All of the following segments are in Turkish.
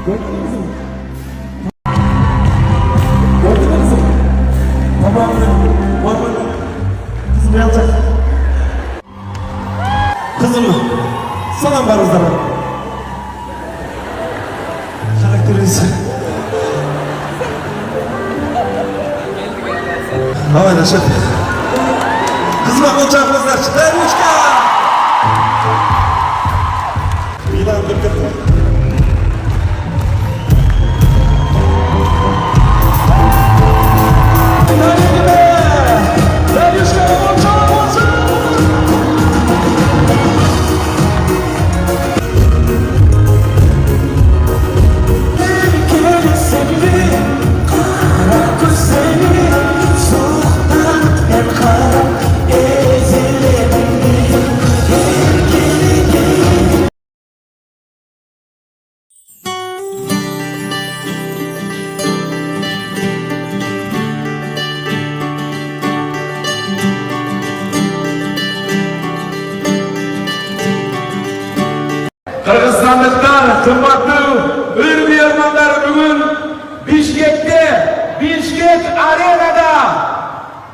Gördünüz mü? Gördünüz mü? Tamamını, ormanı, kızımı yapacak. Kızımı, salam var ızlara. Karakteriniz. Havayla şef. Kızıma konçakımızlar çıktı. Ermişka! İlan döküldü. Kırgızstanlıklar, kımmatlı ürün yarmanlar bugün Bişkek Arena'da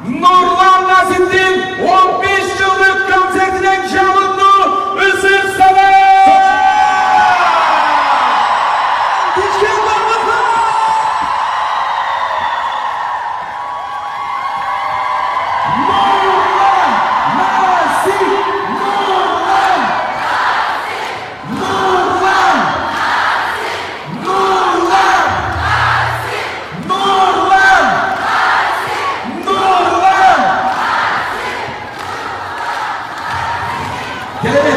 Nurlan Nasittin 15 yıllık konsertine şamutlu ısır sana! Bişkek varmasın! Nurlan Nasittin! Gelelim.